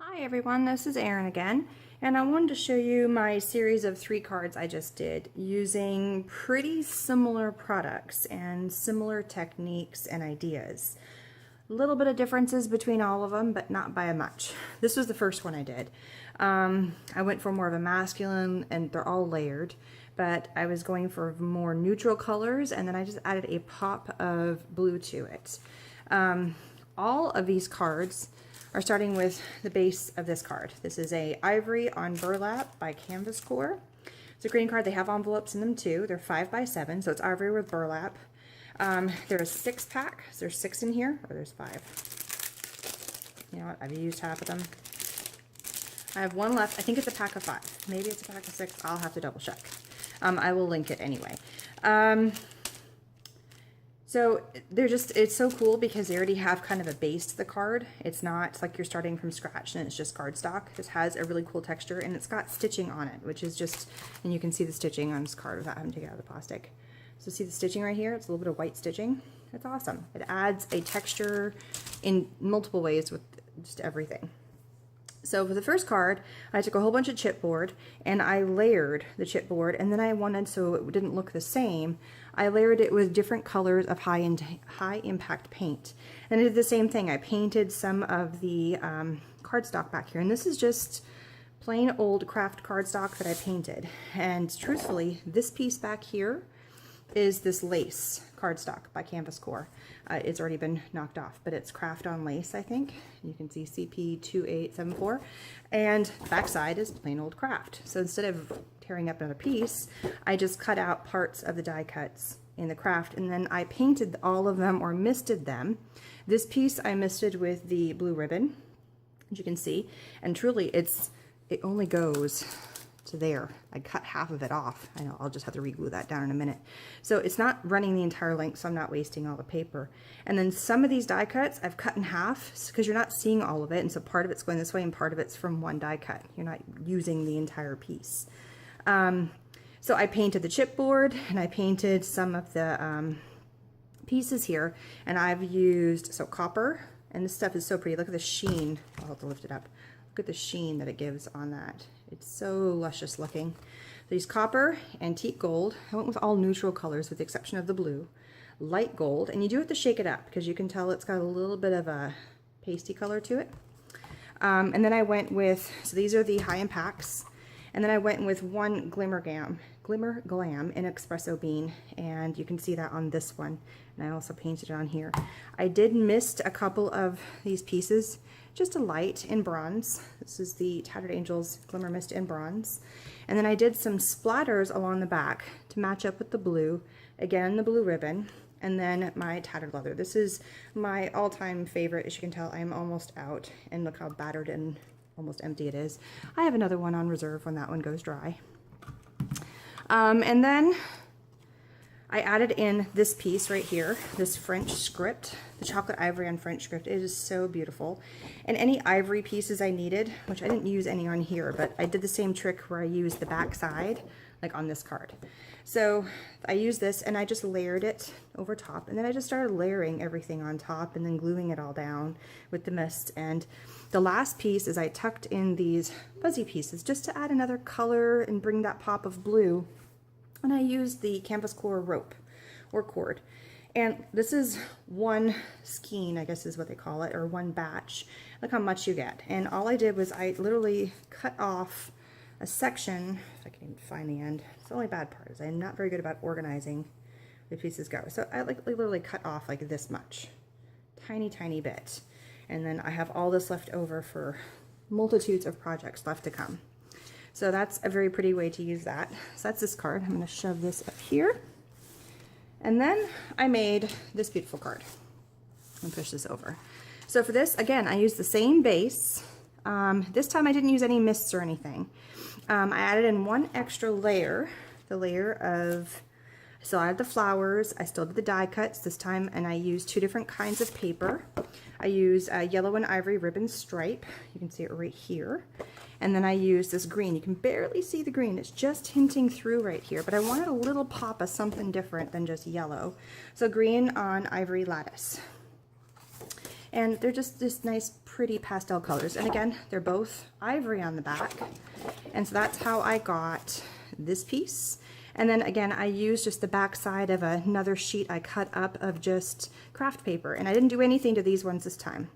Hi everyone, this is Erin again, and I wanted to show you my series of 3 cards I just did using pretty similar products and similar techniques and ideas. A little bit of differences between all of them, but not by much. This was the first one I did. I went for more of a masculine, and they're all layered, but I was going for more neutral colors, and then I just added a pop of blue to it. All of these cards are starting with the base of this card. This is a Ivory on Burlap by Canvas Corp. It's a green card. They have envelopes in them too. They're 5x7, so it's Ivory with burlap. There's a 6-pack. So there's 6 in here, or there's 5. You know what? I've used half of them. I have one left. I think it's a pack of 5. Maybe it's a pack of 6. I'll have to double check. I will link it anyway. So it's so cool because they already have kind of a base to the card. It's not like you're starting from scratch and it's just cardstock. This has a really cool texture and it's got stitching on it, which is just, and you can see the stitching on this card without having to get out of the plastic. So see the stitching right here? It's a little bit of white stitching. It's awesome. It adds a texture in multiple ways with just everything. So for the first card, I took a whole bunch of chipboard and I layered the chipboard, and then I wanted, so it didn't look the same, I layered it with different colors of high impact paint. And I did the same thing. I painted some of the cardstock back here, and this is just plain old craft cardstock that I painted. And truthfully, this piece back here is this lace cardstock by Canvas Corp. It's already been knocked off, but it's craft on lace, I think. You can see CP2874. And the backside is plain old craft. So instead of tearing up another piece, I just cut out parts of the die cuts in the craft, and then I painted all of them or misted them. This piece I misted with the blue ribbon, as you can see, and truly it only goes to there. I cut half of it off. I know I'll just have to re-glue that down in a minute. So it's not running the entire length, so I'm not wasting all the paper. And then some of these die cuts I've cut in half because you're not seeing all of it, and so part of it's going this way and part of it's from one die cut. You're not using the entire piece. So I painted the chipboard and I painted some of the pieces here, and I've used copper, and this stuff is so pretty. Look at the sheen. I'll have to lift it up. Look at the sheen that it gives on that. It's so luscious looking. These copper, antique gold. I went with all neutral colors with the exception of the blue. Light gold, and you do have to shake it up because you can tell it's got a little bit of a pasty color to it. And then I went with, so these are the high impacts, and then I went with one Glimmer Glam in Espresso Bean, and you can see that on this one. And I also painted it on here. I did mist a couple of these pieces, just a light in bronze. This is the Tattered Angels Glimmer Mist in bronze. And then I did some splatters along the back to match up with the blue. Again, the blue ribbon, and then my tattered leather. This is my all-time favorite. As you can tell, I'm almost out, and look how battered and almost empty it is. I have another one on reserve when that one goes dry. And then I added in this piece right here, this French script, the chocolate ivory on French script. It is so beautiful. And any ivory pieces I needed, which I didn't use any on here, but I did the same trick where I used the back side, like on this card. So I used this and I just layered it over top, and then I just started layering everything on top and then gluing it all down with the mist. And the last piece is I tucked in these fuzzy pieces just to add another color and bring that pop of blue. And I used the Canvas Corp rope or cord. And this is one skein, I guess is what they call it, or one batch. Look how much you get. And all I did was I literally cut off a section, if I can even find the end. It's the only bad part is I'm not very good about organizing the pieces go. So I literally cut off like this much, tiny, tiny bit. And then I have all this left over for multitudes of projects left to come. So that's a very pretty way to use that. So that's this card. I'm going to shove this up here. And then I made this beautiful card. And push this over. So for this, again, I used the same base. This time I didn't use any mists or anything. I added in one extra layer, the layer of, so I had the flowers, I still did the die cuts this time, and I used 2 different kinds of paper. I use a yellow and ivory ribbon stripe. You can see it right here. And then I use this green. You can barely see the green. It's just hinting through right here, but I wanted a little pop of something different than just yellow. So green on ivory lattice. And they're just this nice, pretty pastel colors. And again, they're both ivory on the back. And so that's how I got this piece. And then again, I used just the back side of another sheet I cut up of just craft paper. And I didn't do anything to these ones this time.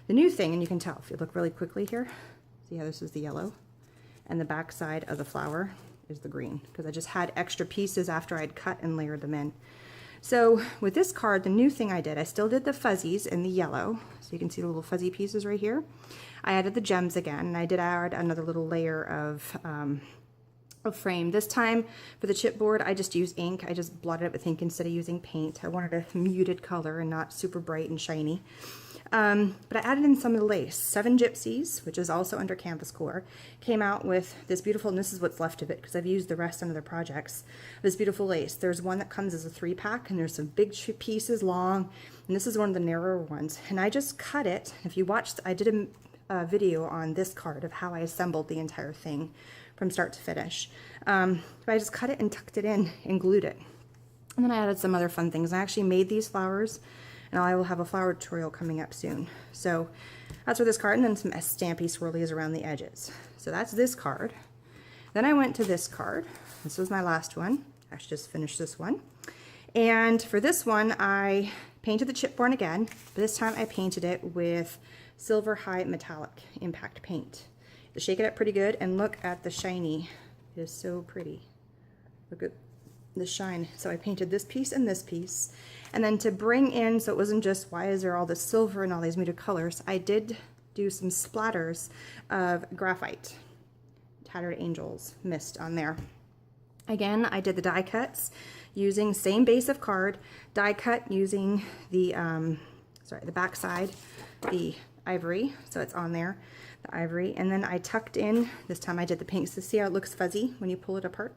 The new thing, and you can tell if you look really quickly here, see how this is the yellow? And the back side of the flower is the green, because I just had extra pieces after I'd cut and layered them in. So with this card, the new thing I did, I still did the fuzzies in the yellow. So you can see the little fuzzy pieces right here. I added the gems again, and I did add another little layer of frame. This time for the chipboard, I just used ink. I just blotted it with ink instead of using paint. I wanted a muted color and not super bright and shiny. But I added in some of the lace. 7 Gypsies, which is also under Canvas Core, came out with this beautiful, and this is what's left of it because I've used the rest on other projects, this beautiful lace. There's one that comes as a 3-pack, and there's some big pieces long, and this is one of the narrower ones. And I just cut it. If you watched, I did a video on this card of how I assembled the entire thing from start to finish. But I just cut it and tucked it in and glued it. And then I added some other fun things. I actually made these flowers, and I will have a flower tutorial coming up soon. So that's for this card, and then some stampy swirlies around the edges. So that's this card. Then I went to this card. This was my last one. I actually just finished this one. And for this one, I painted the chipboard again, but this time I painted it with Silver High Metallic Impact Paint. To shake it up pretty good, and look at the shiny. It is so pretty. Look at the shine. So I painted this piece and this piece. And then to bring in, so it wasn't just why is there all this silver and all these muted colors, I did do some splatters of graphite, Tattered Angels mist on there. Again, I did the die cuts using same base of card, die cut using the, the back side, the ivory, so it's on there, the ivory, and then I tucked in, this time I did the pinks to see how it looks fuzzy when you pull it apart.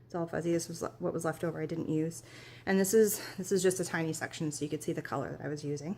It's all fuzzy. This was what was left over I didn't use. And this is just a tiny section so you could see the color that I was using.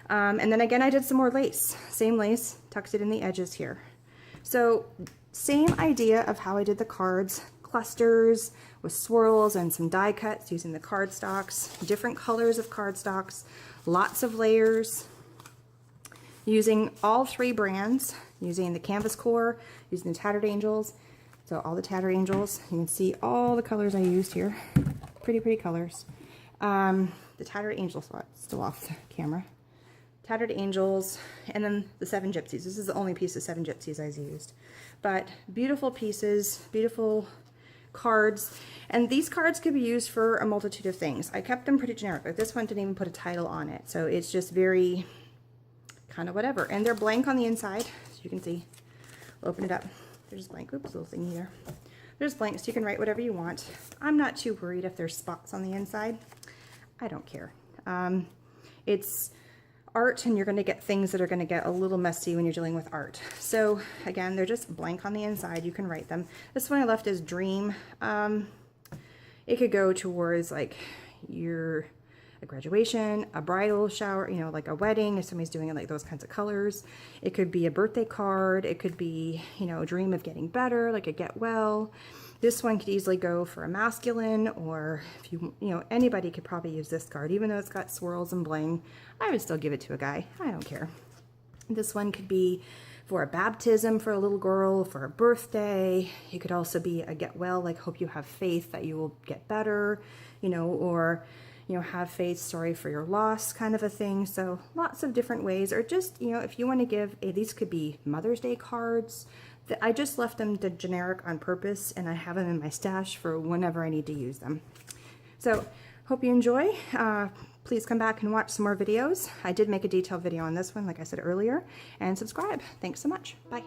And then again I did some more lace. Same lace, tucked it in the edges here. So same idea of how I did the cards, clusters with swirls and some die cuts using the cardstocks, different colors of cardstocks, lots of layers, using all 3 brands, using the Canvas Core, using the Tattered Angels. So all the Tattered Angels, you can see all the colors I used here. Pretty, pretty colors. The Tattered Angels, still off the camera. Tattered Angels, and then the 7 Gypsies. This is the only piece of 7 Gypsies I've used. But beautiful pieces, beautiful cards. And these cards could be used for a multitude of things. I kept them pretty generic. Like this one didn't even put a title on it. So it's just very kind of whatever. And they're blank on the inside, so you can see. I'll open it up. They're just blank. Oops, little thingy there. They're just blank, so you can write whatever you want. I'm not too worried if there's spots on the inside. I don't care. It's art, and you're going to get things that are going to get a little messy when you're dealing with art. So again, they're just blank on the inside. You can write them. This one I left as Dream. It could go towards like a graduation, a bridal shower, you know, like a wedding, if somebody's doing it like those kinds of colors. It could be a birthday card. It could be, you know, a dream of getting better, like a get well. This one could easily go for a masculine, or if you know, anybody could probably use this card. Even though it's got swirls and bling, I would still give it to a guy. I don't care. This one could be for a baptism for a little girl, for a birthday. It could also be a get well, like hope you have faith that you will get better, you know, or you know, have faith, sorry for your loss kind of a thing. So lots of different ways, or just, you know, if you want to give, these could be Mother's Day cards. I just left them the generic on purpose, and I have them in my stash for whenever I need to use them. So hope you enjoy. Please come back and watch some more videos. I did make a detailed video on this one, like I said earlier, and subscribe. Thanks so much. Bye.